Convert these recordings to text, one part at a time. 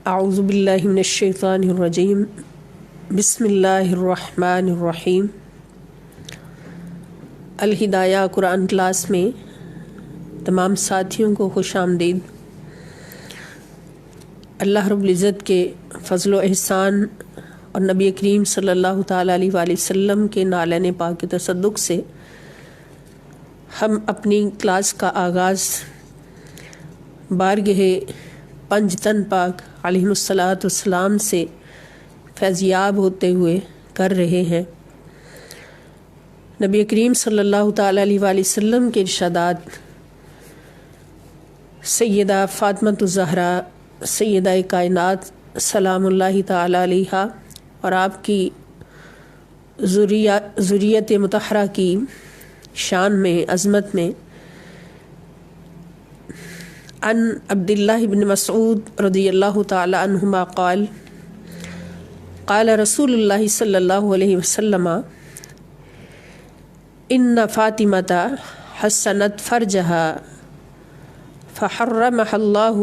اعوذ باللہ من الشیطان الرجیم بسم اللہ الرحمن الرحیم۔ الہدایہ قرآن کلاس میں تمام ساتھیوں کو خوش آمدید۔ اللہ رب العزت کے فضل و احسان اور نبی کریم صلی اللہ تعالیٰ علیہ وآلہ وسلم کے نالین پاک کے تصدق سے ہم اپنی کلاس کا آغاز بارگاہ پنج تن پاک علیہ الصلاۃ والسلام سے فیضیاب ہوتے ہوئے کر رہے ہیں۔ نبی کریم صلی اللہ تعالیٰ علیہ وآلہ وسلم کے ارشادات سیدہ فاطمۃ الزہرا سیدہ کائنات سلام اللہ تعالیٰ علیہا اور آپ کی ذریت مطہرہ کی شان میں، عظمت میں، عن عبداللہ بن مسعود رضی اللہ تعالی عنہما قال قال رسول اللہ صلی اللہ علیہ وسلم ان فاطمۃ حسنت فرجها فحرمها اللہ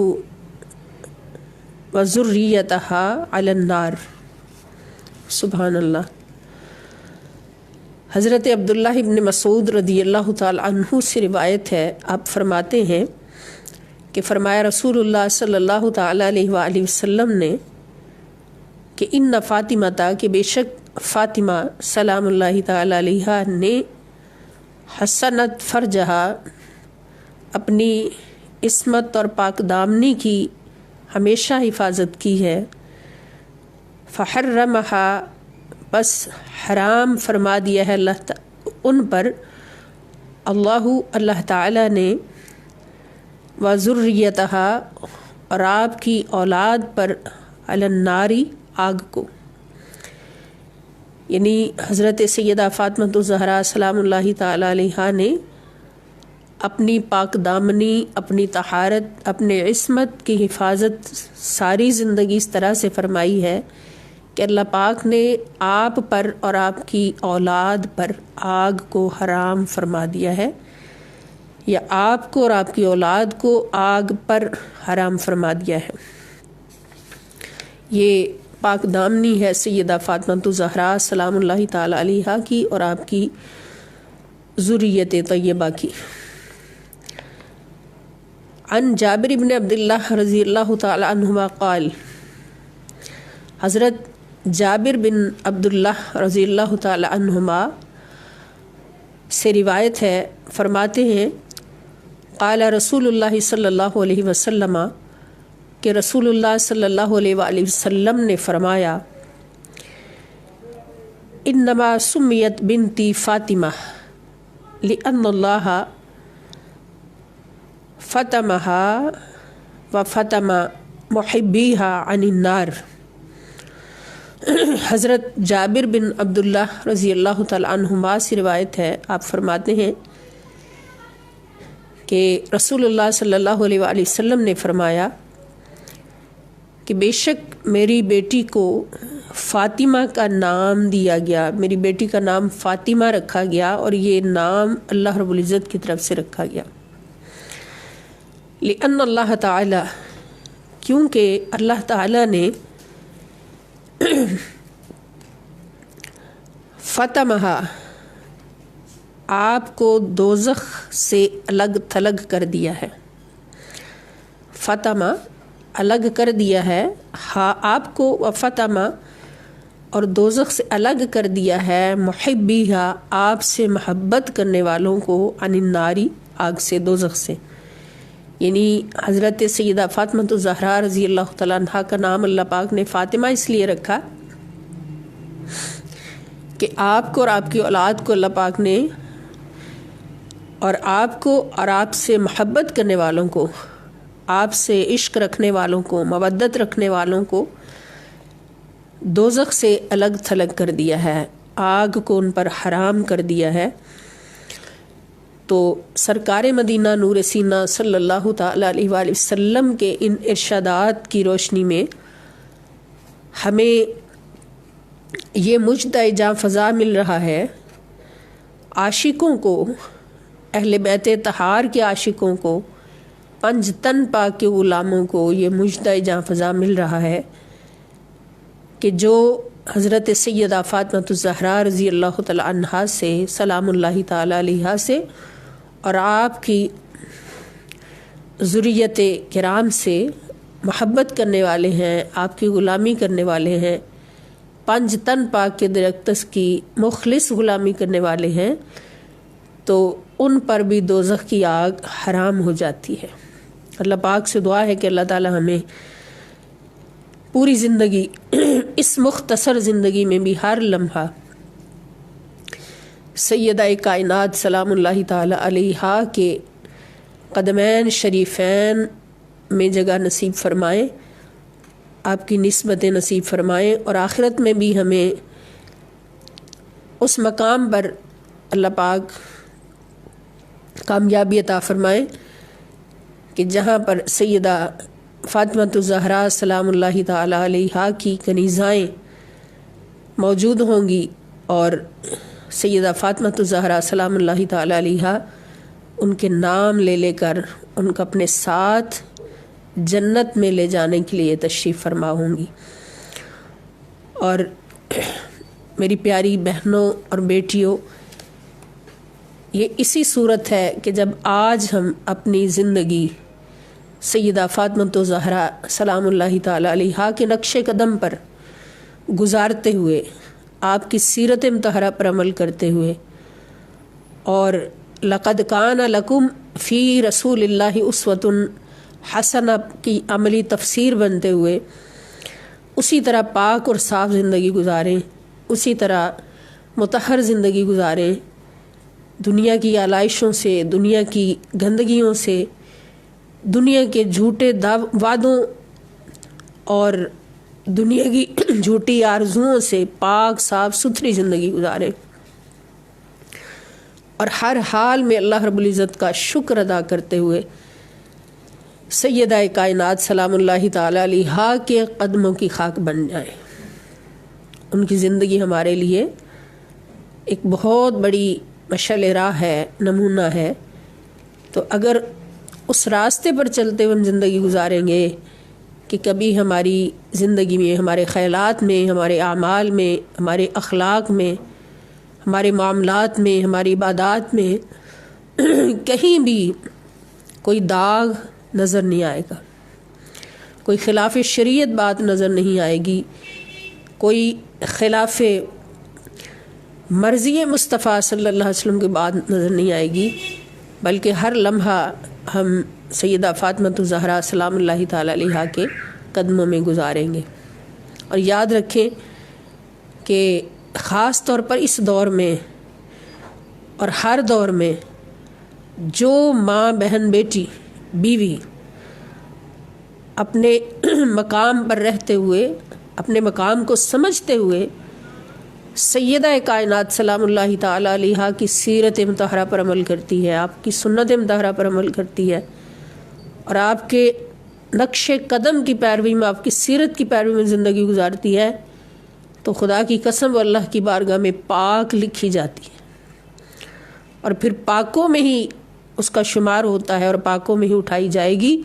وذریتها علی النار۔ سبحان اللہ۔ حضرت عبداللہ بن مسعود رضی اللہ تعالی عنہ سے روایت ہے، آپ فرماتے ہیں کہ فرمایا رسول اللہ صلی اللہ تعالیٰ علیہ وآلہ وسلم نے کہ ان فاطمہ کہ بے شک فاطمہ سلام اللہ تعالیٰ علیہ نے حسنت فرجہا اپنی عصمت اور پاک دامنی کی ہمیشہ حفاظت کی ہے، فحرمہا بس حرام فرما دیا ہے ان پر اللہ تعالیٰ نے، وذریتها اور آپ کی اولاد پر، علی النار آگ کو، یعنی حضرت سیدہ فاطمۃ الزہرا سلام اللہ تعالی علیہا نے اپنی پاک دامنی، اپنی طہارت، اپنے عصمت کی حفاظت ساری زندگی اس طرح سے فرمائی ہے کہ اللہ پاک نے آپ پر اور آپ کی اولاد پر آگ کو حرام فرما دیا ہے، یا آپ کو اور آپ کی اولاد کو آگ پر حرام فرما دیا ہے۔ یہ پاک دامنی ہے سیدہ فاطمۃ الزہرا سلام اللہ تعالی علیہا کی اور آپ کی ذریت طیبہ کی۔ عن جابر بن عبداللہ رضی اللہ تعالی عنہما قال حضرت جابر بن عبداللہ رضی اللہ تعالی عنہما سے روایت ہے، فرماتے ہیں قال رسول اللہ صلی اللہ علیہ وسلم کہ رسول اللہ صلی اللہ علیہ وآلہ وسلم نے فرمایا انما سمیت بنتی فاطمہ لأن اللہ فتمها وفتم محبیها عن النار۔ حضرت جابر بن عبداللہ رضی اللہ تعالی عنہما سے روایت ہے، آپ فرماتے ہیں کہ رسول اللہ صلی اللہ علیہ وآلہ وسلم نے فرمایا کہ بے شک میری بیٹی کو فاطمہ کا نام دیا گیا، میری بیٹی کا نام فاطمہ رکھا گیا، اور یہ نام اللہ رب العزت کی طرف سے رکھا گیا۔ لأن اللہ تعالی کیونکہ اللہ تعالی نے فتمہا آپ کو دوزخ سے الگ تھلگ کر دیا ہے، فتمہ الگ کر دیا ہے آپ کو، وفتمہ اور دوزخ سے الگ کر دیا ہے، محبیہا آپ سے محبت کرنے والوں کو، عن النار آگ سے، دوزخ سے، یعنی حضرت سیدہ فاطمۃ الزہرا رضی اللہ تعالیٰ عنہا کا نام اللہ پاک نے فاطمہ اس لیے رکھا کہ آپ کو اور آپ کی اولاد کو اللہ پاک نے، اور آپ کو اور آپ سے محبت کرنے والوں کو، آپ سے عشق رکھنے والوں کو، مودت رکھنے والوں کو دوزخ سے الگ تھلگ کر دیا ہے، آگ کو ان پر حرام کر دیا ہے۔ تو سرکار مدینہ نور سینہ صلی اللہ تعالیٰ علیہ وآلہ وسلم کے ان ارشادات کی روشنی میں ہمیں یہ مجدہ جاں فضا مل رہا ہے، عاشقوں کو، اہل بیت طہار کے عاشقوں کو، پنج تن پاک کے غلاموں کو یہ مجدہ جاں فضا مل رہا ہے کہ جو حضرت سیدہ فاطمہ الزہرا رضی اللہ تعالی عنہا سے سلام اللہ تعالی علیہا سے اور آپ کی ذریت کرام سے محبت کرنے والے ہیں، آپ کی غلامی کرنے والے ہیں، پنج تن پاک کے درختس کی مخلص غلامی کرنے والے ہیں، تو ان پر بھی دوزخ کی آگ حرام ہو جاتی ہے۔ اللہ پاک سے دعا ہے کہ اللہ تعالی ہمیں پوری زندگی اس مختصر زندگی میں بھی ہر لمحہ سیدہ کائنات سلام اللہ تعالی علیہا کے قدمین شریفین میں جگہ نصیب فرمائیں، آپ کی نسبت نصیب فرمائیں، اور آخرت میں بھی ہمیں اس مقام پر اللہ پاک کامیابی عطا فرمائیں کہ جہاں پر سیدہ فاطمہ الزہرا سلام اللہ تعالی علیہا کی کنیزائیں موجود ہوں گی، اور سیدہ فاطمہ الزہرا سلام اللہ تعالی علیہا ان کے نام لے لے کر ان کو اپنے ساتھ جنت میں لے جانے کے لیے تشریف فرما ہوں گی۔ اور میری پیاری بہنوں اور بیٹیوں، یہ اسی صورت ہے کہ جب آج ہم اپنی زندگی سیدہ فاطمہ الزہرا سلام اللہ تعالی علیہا کے نقش قدم پر گزارتے ہوئے، آپ کی سیرت مطہرہ پر عمل کرتے ہوئے، اور لقد کان لکم فی رسول اللہ اسوۃ حسنہ کی عملی تفسیر بنتے ہوئے اسی طرح پاک اور صاف زندگی گزاریں، اسی طرح مطہر زندگی گزاریں، دنیا کی آلائشوں سے، دنیا کی گندگیوں سے، دنیا کے جھوٹے وعدوں اور دنیا کی جھوٹی آرزوؤں سے پاک صاف ستھری زندگی گزاریں، اور ہر حال میں اللہ رب العزت کا شکر ادا کرتے ہوئے سیدہ کائنات سلام اللہ تعالی علیہا کے قدموں کی خاک بن جائیں۔ ان کی زندگی ہمارے لیے ایک بہت بڑی مشعل راہ ہے، نمونہ ہے۔ تو اگر اس راستے پر چلتے ہوئے ہم زندگی گزاریں گے کہ کبھی ہماری زندگی میں، ہمارے خیالات میں، ہمارے اعمال میں، ہمارے اخلاق میں، ہمارے معاملات میں، ہماری عبادات میں کہیں بھی کوئی داغ نظر نہیں آئے گا، کوئی خلاف شریعت بات نظر نہیں آئے گی، کوئی خلاف مرضی مصطفیٰ صلی اللہ علیہ وسلم کی بات نظر نہیں آئے گی، بلکہ ہر لمحہ ہم سیدہ فاطمہ الزہرا سلام اللہ تعالی علیہا کے قدموں میں گزاریں گے۔ اور یاد رکھیں کہ خاص طور پر اس دور میں اور ہر دور میں جو ماں، بہن، بیٹی، بیوی اپنے مقام پر رہتے ہوئے، اپنے مقام کو سمجھتے ہوئے سیدہ کائنات سلام اللہ تعالی علیہا کی سیرت مطہرہ پر عمل کرتی ہے، آپ کی سنت مطہرہ پر عمل کرتی ہے، اور آپ کے نقش قدم کی پیروی میں، آپ کی سیرت کی پیروی میں زندگی گزارتی ہے، تو خدا کی قسم وہ اللہ کی بارگاہ میں پاک لکھی جاتی ہے، اور پھر پاکوں میں ہی اس کا شمار ہوتا ہے، اور پاکوں میں ہی اٹھائی جائے گی،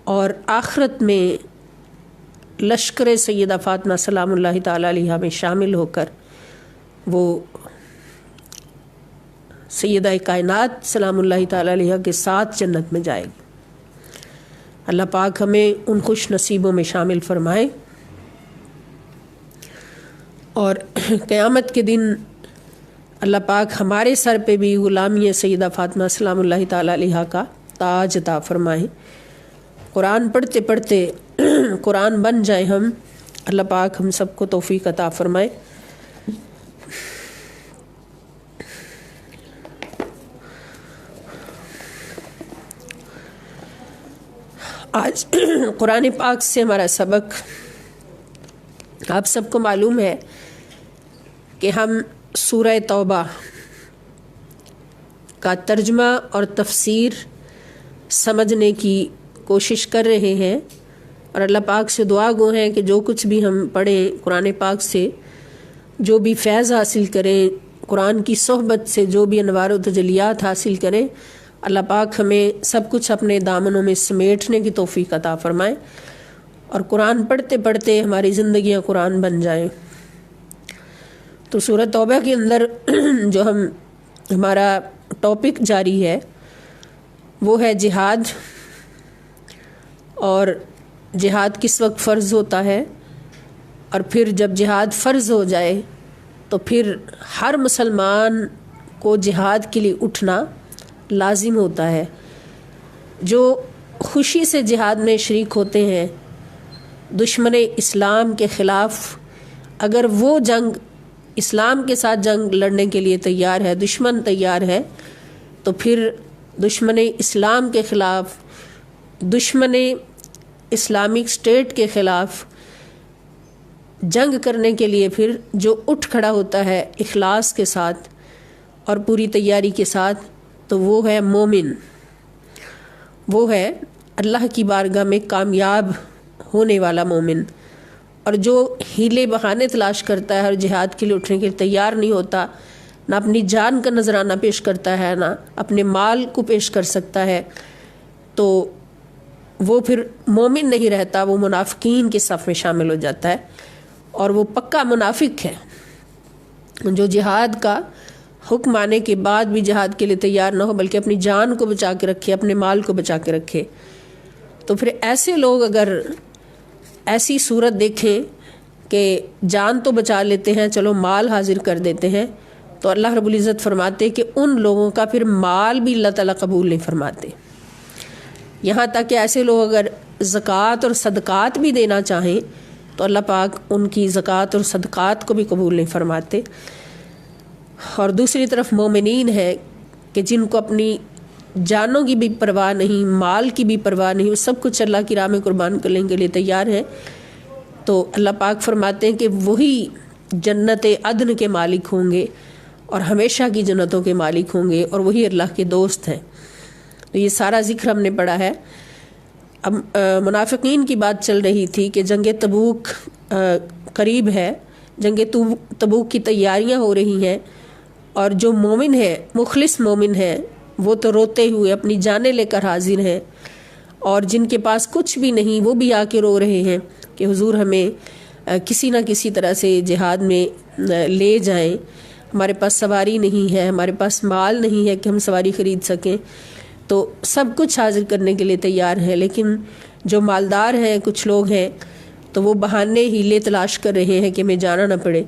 اور آخرت میں لشکر سیدہ فاطمہ سلام اللہ تعالی علیہا میں شامل ہو کر وہ سیدہ کائنات سلام اللہ تعالی علیہا کے ساتھ جنت میں جائے گی۔ اللہ پاک ہمیں ان خوش نصیبوں میں شامل فرمائے، اور قیامت کے دن اللہ پاک ہمارے سر پہ بھی غلامی سیدہ فاطمہ سلام اللہ تعالی علیہا کا تاج عطا فرمائے۔ قرآن پڑھتے پڑھتے قرآن بن جائیں ہم، اللہ پاک ہم سب کو توفیق عطا فرمائے۔ آج قرآن پاک سے ہمارا سبق، آپ سب کو معلوم ہے کہ ہم سورہ توبہ کا ترجمہ اور تفسیر سمجھنے کی کوشش کر رہے ہیں، اور اللہ پاک سے دعا گو ہیں کہ جو کچھ بھی ہم پڑھیں قرآن پاک سے، جو بھی فیض حاصل کریں، قرآن کی صحبت سے جو بھی انوار و تجلیات حاصل کریں، اللہ پاک ہمیں سب کچھ اپنے دامنوں میں سمیٹنے کی توفیق عطا فرمائے اور قرآن پڑھتے پڑھتے ہماری زندگیاں قرآن بن جائیں۔ تو سورہ توبہ کے اندر جو ہمارا ٹاپک جاری ہے وہ ہے جہاد، اور جہاد کس وقت فرض ہوتا ہے، اور پھر جب جہاد فرض ہو جائے تو پھر ہر مسلمان کو جہاد کے لیے اٹھنا لازم ہوتا ہے۔ جو خوشی سے جہاد میں شریک ہوتے ہیں دشمن اسلام کے خلاف، اگر وہ جنگ اسلام کے ساتھ جنگ لڑنے کے لیے تیار ہے، دشمن تیار ہے، تو پھر دشمن اسلام کے خلاف، دشمن اسلامک اسٹیٹ کے خلاف جنگ کرنے کے لیے پھر جو اٹھ کھڑا ہوتا ہے اخلاص کے ساتھ اور پوری تیاری کے ساتھ، تو وہ ہے مومن، وہ ہے اللہ کی بارگاہ میں کامیاب ہونے والا مومن۔ اور جو ہیلے بہانے تلاش کرتا ہے اور جہاد کے لیے اٹھنے کے لیے تیار نہیں ہوتا، نہ اپنی جان کا نذرانہ پیش کرتا ہے، نہ اپنے مال کو پیش کر سکتا ہے، تو وہ پھر مومن نہیں رہتا، وہ منافقین کے صف میں شامل ہو جاتا ہے، اور وہ پکا منافق ہے جو جہاد کا حکم آنے کے بعد بھی جہاد کے لیے تیار نہ ہو، بلکہ اپنی جان کو بچا کے رکھے، اپنے مال کو بچا کے رکھے۔ تو پھر ایسے لوگ اگر ایسی صورت دیکھیں کہ جان تو بچا لیتے ہیں، چلو مال حاضر کر دیتے ہیں، تو اللہ رب العزت فرماتے کہ ان لوگوں کا پھر مال بھی اللہ تعالیٰ قبول نہیں فرماتے۔ یہاں تک کہ ایسے لوگ اگر زکوٰۃ اور صدقات بھی دینا چاہیں تو اللہ پاک ان کی زکوٰۃ اور صدقات کو بھی قبول نہیں فرماتے۔ اور دوسری طرف مومنین ہے کہ جن کو اپنی جانوں کی بھی پرواہ نہیں، مال کی بھی پرواہ نہیں، وہ سب کچھ اللہ کی راہ میں قربان کرنے کے لیے تیار ہیں، تو اللہ پاک فرماتے ہیں کہ وہی جنت عدن کے مالک ہوں گے اور ہمیشہ کی جنتوں کے مالک ہوں گے، اور وہی اللہ کے دوست ہیں۔ تو یہ سارا ذکر ہم نے پڑھا ہے۔ اب منافقین کی بات چل رہی تھی کہ جنگ تبوک قریب ہے، جنگ تبوک کی تیاریاں ہو رہی ہیں، اور جو مومن ہے، مخلص مومن ہے، وہ تو روتے ہوئے اپنی جانیں لے کر حاضر ہیں، اور جن کے پاس کچھ بھی نہیں وہ بھی آ کے رو رہے ہیں کہ حضور ہمیں کسی نہ کسی طرح سے جہاد میں لے جائیں، ہمارے پاس سواری نہیں ہے، ہمارے پاس مال نہیں ہے کہ ہم سواری خرید سکیں۔ تو سب کچھ حاضر کرنے کے لیے تیار ہیں، لیکن جو مالدار ہیں، کچھ لوگ ہیں، تو وہ بہانے ہیلے تلاش کر رہے ہیں کہ ہمیں جانا نہ پڑے۔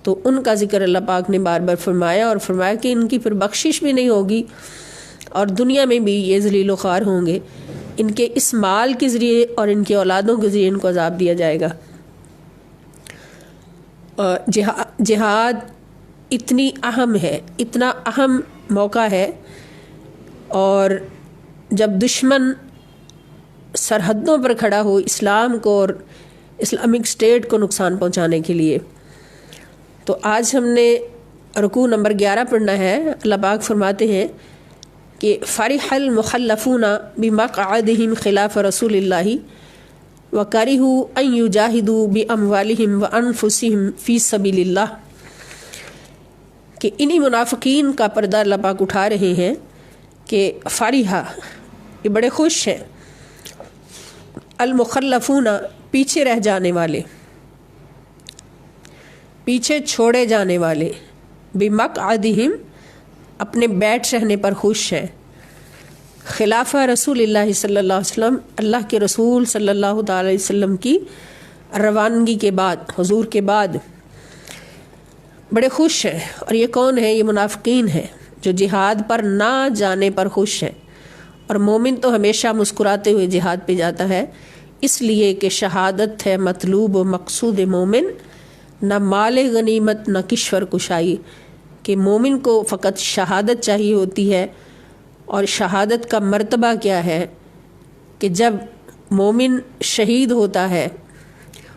تو ان کا ذکر اللہ پاک نے بار بار فرمایا، اور فرمایا کہ ان کی پھر بخشش بھی نہیں ہوگی، اور دنیا میں بھی یہ ذلیل و خوار ہوں گے، ان کے اس مال کے ذریعے اور ان کے اولادوں کے ذریعے ان کو عذاب دیا جائے گا۔ جہاد اتنی اہم ہے، اتنا اہم موقع ہے، اور جب دشمن سرحدوں پر کھڑا ہو اسلام کو اور اسلامک اسٹیٹ کو نقصان پہنچانے کے لیے، تو آج ہم نے رکوع نمبر 11 پڑھنا ہے۔ اللہ پاک فرماتے ہیں کہ فرح المخلفون بمقعدہم خلاف رسول اللہ وکرہوا ان یجاہدوا باموالہم وانفسہم فی سبیل اللہ، کہ انہی منافقین کا پردہ اللہ پاک اٹھا رہے ہیں کہ فرحہ، یہ بڑے خوش ہیں، المخلفون، پیچھے رہ جانے والے، پیچھے چھوڑے جانے والے، بمقعدہم، اپنے بیٹھ رہنے پر خوش ہیں، خلاف رسول اللہ صلی اللہ علیہ وسلم، اللہ کے رسول صلی اللہ تعالی علیہ وسلم کی روانگی کے بعد، حضور کے بعد بڑے خوش ہیں۔ اور یہ کون ہے؟ یہ منافقین ہیں جو جہاد پر نہ جانے پر خوش ہیں، اور مومن تو ہمیشہ مسکراتے ہوئے جہاد پہ جاتا ہے، اس لیے کہ شہادت ہے مطلوب و مقصود مومن، نہ مال غنیمت نہ کشور کشائی، کہ مومن کو فقط شہادت چاہیے ہوتی ہے۔ اور شہادت کا مرتبہ کیا ہے کہ جب مومن شہید ہوتا ہے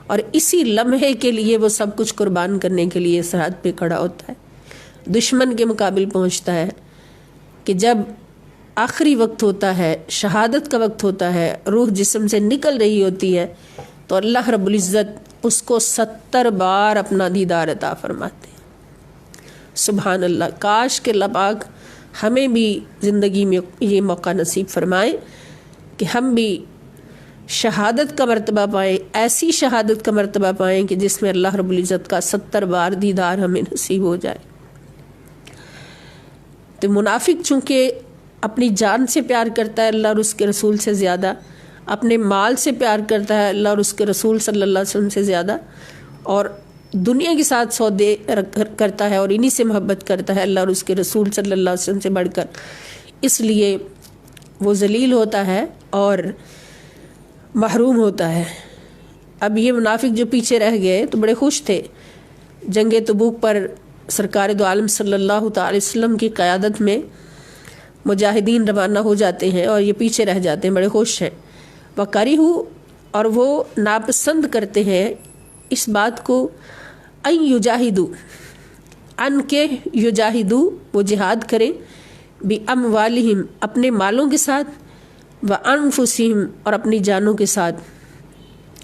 اور اسی لمحے کے لیے وہ سب کچھ قربان کرنے کے لیے سرحد پہ کھڑا ہوتا ہے، دشمن کے مقابل پہنچتا ہے، کہ جب آخری وقت ہوتا ہے، شہادت کا وقت ہوتا ہے، روح جسم سے نکل رہی ہوتی ہے، تو اللہ رب العزت اس کو 70 بار اپنا دیدار عطا فرماتے ہیں۔ سبحان اللہ، کاش کہ اللہ پاک ہمیں بھی زندگی میں یہ موقع نصیب فرمائے کہ ہم بھی شہادت کا مرتبہ پائیں، ایسی شہادت کا مرتبہ پائیں کہ جس میں اللہ رب العزت کا 70 بار دیدار ہمیں نصیب ہو جائے۔ تو منافق چونکہ اپنی جان سے پیار کرتا ہے اللہ اور اس کے رسول سے زیادہ، اپنے مال سے پیار کرتا ہے اللہ اور اس کے رسول صلی اللہ علیہ وسلم سے زیادہ، اور دنیا کے ساتھ سودے کرتا ہے اور انہی سے محبت کرتا ہے اللہ اور اس کے رسول صلی اللہ علیہ وسلم سے بڑھ کر، اس لیے وہ ذلیل ہوتا ہے اور محروم ہوتا ہے۔ اب یہ منافق جو پیچھے رہ گئے تو بڑے خوش تھے، جنگ تبوک پر سرکار دو عالم صلی اللہ تعالی وسلم کی قیادت میں مجاہدین روانہ ہو جاتے ہیں اور یہ پیچھے رہ جاتے ہیں، بڑے خوش ہیں۔ وَكَرِهُ، اور وہ ناپسند کرتے ہیں اس بات کو، ان یجاہدوا، ان کے یجاہدوا، وہ جہاد کریں، بِأَمْوَالِهِمْ، اپنے مالوں کے ساتھ، وَأَنفُسِهِمْ، اور اپنی جانوں کے ساتھ،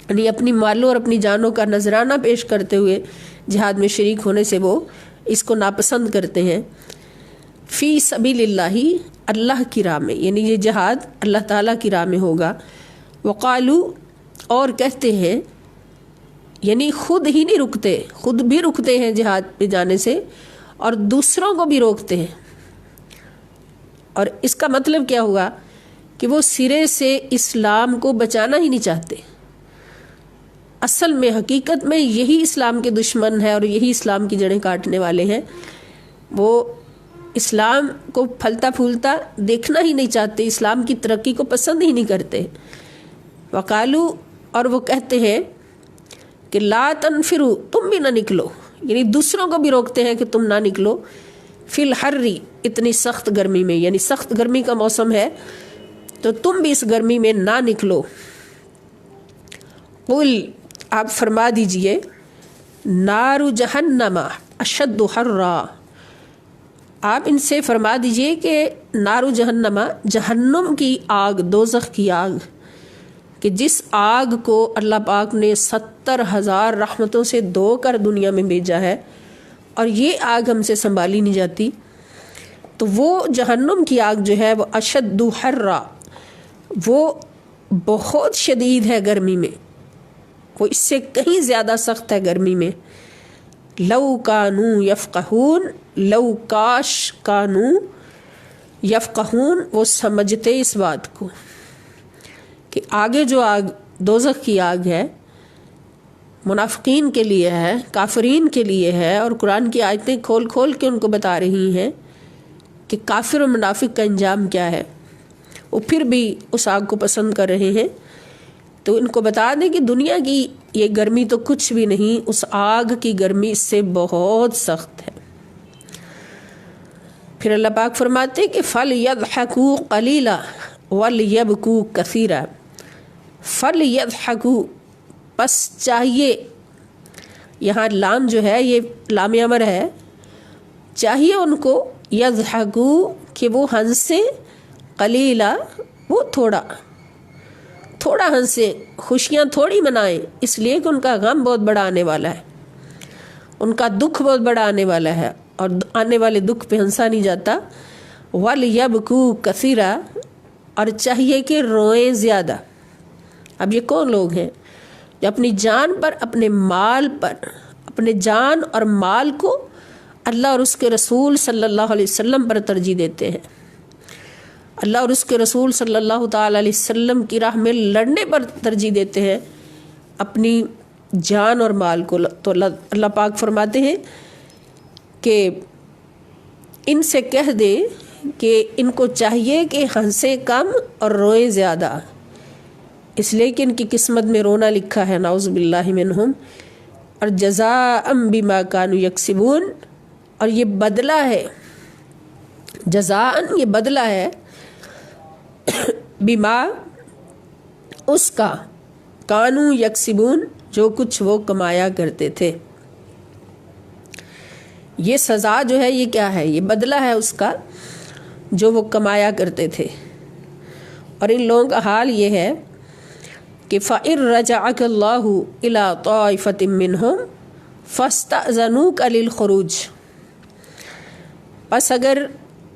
یعنی اپنی مالوں اور اپنی جانوں کا نذرانہ پیش کرتے ہوئے جہاد میں شریک ہونے سے وہ اس کو ناپسند کرتے ہیں۔ فی سبیل اللہ، اللہ کی راہ میں، یعنی یہ جہاد اللہ تعالیٰ کی راہ میں ہوگا۔ وقالو، اور کہتے ہیں، یعنی خود ہی نہیں رکتے، خود بھی رکتے ہیں جہاد پہ جانے سے اور دوسروں کو بھی روکتے ہیں۔ اور اس کا مطلب کیا ہوا کہ وہ سرے سے اسلام کو بچانا ہی نہیں چاہتے۔ اصل میں حقیقت میں یہی اسلام کے دشمن ہے اور یہی اسلام کی جڑیں کاٹنے والے ہیں۔ وہ اسلام کو پھلتا پھولتا دیکھنا ہی نہیں چاہتے، اسلام کی ترقی کو پسند ہی نہیں کرتے۔ وقالو، اور وہ کہتے ہیں کہ لا تنفروا، تم بھی نہ نکلو، یعنی دوسروں کو بھی روکتے ہیں کہ تم نہ نکلو، فی الحر، اتنی سخت گرمی میں، یعنی سخت گرمی کا موسم ہے تو تم بھی اس گرمی میں نہ نکلو۔ قل، آپ فرما دیجئے، نار جہنم اشد حرا، آپ ان سے فرما دیجئے کہ نار جہنم، جہنم کی آگ، دوزخ کی آگ، کہ جس آگ کو اللہ پاک نے 70,000 رحمتوں سے دھو کر دنیا میں بھیجا ہے اور یہ آگ ہم سے سنبھالی نہیں جاتی، تو وہ جہنم کی آگ جو ہے وہ اشد حرا، وہ بہت شدید ہے گرمی میں، وہ اس سے کہیں زیادہ سخت ہے گرمی میں۔ لو کانوا یفقہون، لو کاش کانوا یفقہون، وہ سمجھتے اس بات کو کہ آگے جو آگ دوزخ کی آگ ہے منافقین کے لیے ہے، کافرین کے لیے ہے، اور قرآن کی آیتیں کھول کھول کے ان کو بتا رہی ہیں کہ کافر و منافق کا انجام کیا ہے، وہ پھر بھی اس آگ کو پسند کر رہے ہیں۔ تو ان کو بتا دیں کہ دنیا کی یہ گرمی تو کچھ بھی نہیں، اس آگ کی گرمی اس سے بہت سخت ہے۔ پھر اللہ پاک فرماتے کہ فَلْيَضْحَكُوا قَلِيلًا وَلْيَبْكُوا كَثِيرًا، فَلْيَضْحَكُوا، پس چاہیے، یہاں لام جو ہے یہ لام امر ہے، چاہیے ان کو، یضحکوا، کہ وہ ہنسیں، قلیلا، وہ تھوڑا تھوڑا ہنسیں، خوشیاں تھوڑی منائیں، اس لیے کہ ان کا غم بہت بڑا آنے والا ہے، ان کا دکھ بہت بڑا آنے والا ہے، اور آنے والے دکھ پہ ہنسا نہیں جاتا۔ وَلْيَبْكُوا كَثِيرًا، اور چاہیے کہ روئیں زیادہ۔ اب یہ کون لوگ ہیں جو اپنی جان پر، اپنے مال پر، اپنے جان اور مال کو اللہ اور اس کے رسول صلی اللہ علیہ وسلم پر ترجیح دیتے ہیں، اللہ اور اس کے رسول صلی اللہ تعالی علیہ وسلم کی راہ میں لڑنے پر ترجیح دیتے ہیں اپنی جان اور مال کو۔ تو اللہ پاک فرماتے ہیں کہ ان سے کہہ دیں کہ ان کو چاہیے کہ ہنسیں کم اور روئیں زیادہ، اس لیے کہ ان کی قسمت میں رونا لکھا ہے، نعوذ باللہ منہم، اور جزاء بما کانوا یکسبون، اور یہ بدلہ ہے، جزاء یہ بدلہ ہے، بما اس کا، کانوا یکسبون جو کچھ وہ کمایا کرتے تھے۔ یہ سزا جو ہے یہ کیا ہے؟ یہ بدلہ ہے اس کا جو وہ کمایا کرتے تھے۔ اور ان لوگوں کا حال یہ ہے کہ فَإِن رَجَعَكَ اللَّهُ إِلَىٰ طَائِفَةٍ مِّنْهُمْ فَاسْتَأْذَنُوكَ لِلْخُرُوجِ، پس اگر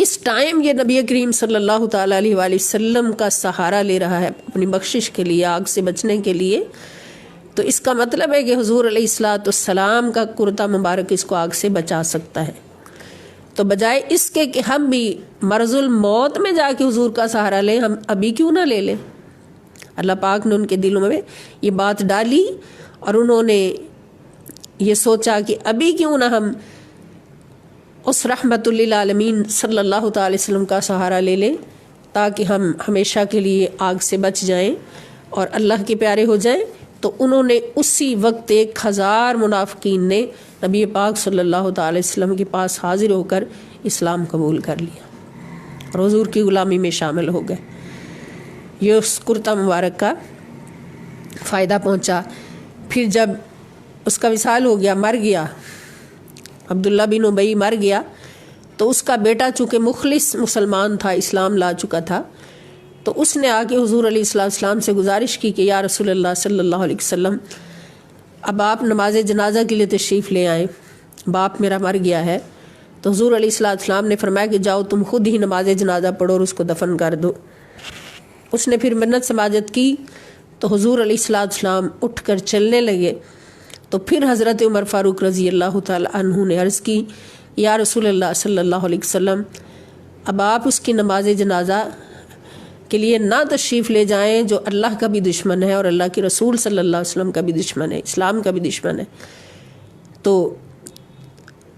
اس ٹائم یہ نبی کریم صلی اللہ تعالیٰ علیہ وآلہ وسلم کا سہارا لے رہا ہے اپنی بخشش کے لیے، آگ سے بچنے کے لیے، تو اس کا مطلب ہے کہ حضور علیہ الصلاۃ والسلام کا کرتا مبارک اس کو آگ سے بچا سکتا ہے۔ تو بجائے اس کے کہ ہم بھی مرض الموت میں جا کے حضور کا سہارا لیں، ہم ابھی کیوں نہ لے لیں؟ اللہ پاک نے ان کے دلوں میں یہ بات ڈالی اور انہوں نے یہ سوچا کہ ابھی کیوں نہ ہم اس رحمت للعالمین صلی اللہ تعالی وسلم کا سہارا لے لیں، تاکہ ہم ہمیشہ کے لیے آگ سے بچ جائیں اور اللہ کے پیارے ہو جائیں۔ تو انہوں نے اسی وقت 1000 منافقین نے نبی پاک صلی اللہ تعالی وسلم کے پاس حاضر ہو کر اسلام قبول کر لیا اور حضور کی غلامی میں شامل ہو گئے۔ یہ اس کرتا مبارک کا فائدہ پہنچا۔ پھر جب اس کا وصال ہو گیا، مر گیا، عبداللہ بن ابی مر گیا، تو اس کا بیٹا چونکہ مخلص مسلمان تھا، اسلام لا چکا تھا، تو اس نے آ کے حضور علیہ السلام سے گزارش کی کہ یا رسول اللہ صلی اللہ علیہ وسلم، اب آپ نماز جنازہ کے لیے تشریف لے آئیں، باپ میرا مر گیا ہے۔ تو حضور علیہ السلام نے فرمایا کہ جاؤ تم خود ہی نماز جنازہ پڑھو اور اس کو دفن کر دو۔ اس نے پھر منت سماجت کی تو حضور علیہ السلام اٹھ کر چلنے لگے، تو پھر حضرت عمر فاروق رضی اللہ تعالی عنہ نے عرض کی یا رسول اللہ صلی اللہ علیہ وسلم، اب آپ اس کی نماز جنازہ کے لیے نہ تشریف لے جائیں جو اللہ کا بھی دشمن ہے اور اللہ کے رسول صلی اللہ علیہ وسلم کا بھی دشمن ہے، اسلام کا بھی دشمن ہے۔ تو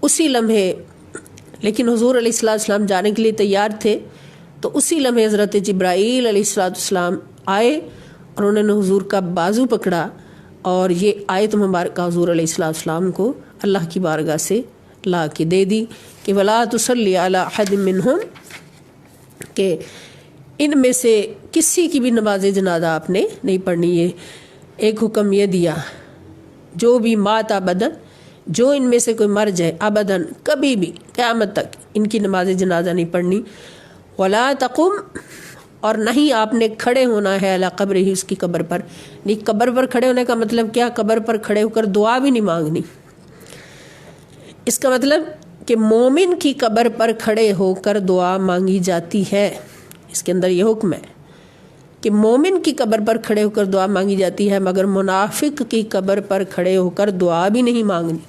اسی لمحے، لیکن حضور علیہ السلام جانے کے لیے تیار تھے، تو اسی لمحے حضرت جبرائیل علیہ السلام آئے اور انہوں نے حضور کا بازو پکڑا اور یہ آیت مبارکہ حضور علیہ السلام کو اللہ کی بارگاہ سے لا کے دے دی کہ وَلَا تُصَلِّ عَلَىٰ أَحَدٍ مِّنْهُمْ، کہ ان میں سے کسی کی بھی نماز جنازہ آپ نے نہیں پڑھنی۔ یہ ایک حکم یہ دیا، جو بھی مات ابداً، جو ان میں سے کوئی مر جائے ابداً، کبھی بھی قیامت تک ان کی نماز جنازہ نہیں پڑھنی۔ وَلَا تَقُمْ، اور نہیں آپ نے کھڑے ہونا ہے علی قبر ہی، اس کی قبر پر۔ نہیں، قبر پر کھڑے ہونے کا مطلب کیا؟ قبر پر کھڑے ہو کر دعا بھی نہیں مانگنی۔ اس کا مطلب کہ مومن کی قبر پر کھڑے ہو کر دعا مانگی جاتی ہے، اس کے اندر یہ حکم ہے کہ مومن کی قبر پر کھڑے ہو کر دعا مانگی جاتی ہے، مگر منافق کی قبر پر کھڑے ہو کر دعا بھی نہیں مانگنی،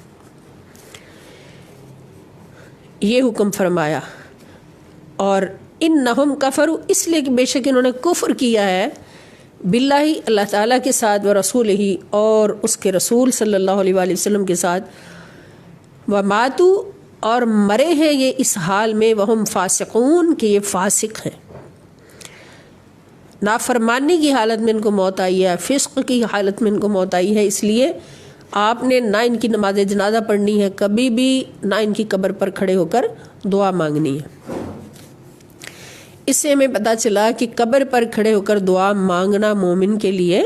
یہ حکم فرمایا۔ اور انہم کفروا، اس لیے کہ بے شک انہوں نے کفر کیا ہے باللہ، اللہ تعالیٰ کے ساتھ، ورسولہ، اور اس کے رسول صلی اللہ علیہ وآلہ وسلم کے ساتھ، وماتوا، اور مرے ہیں یہ اس حال میں، وہم فاسقون، کہ یہ فاسق ہیں، نافرمانی کی حالت میں ان کو موت آئی ہے، فسق کی حالت میں ان کو موت آئی ہے۔ اس لیے آپ نے نہ ان کی نماز جنازہ پڑھنی ہے کبھی بھی، نہ ان کی قبر پر کھڑے ہو کر دعا مانگنی ہے۔ اس سے ہمیں پتہ چلا کہ قبر پر کھڑے ہو کر دعا مانگنا مومن کے لیے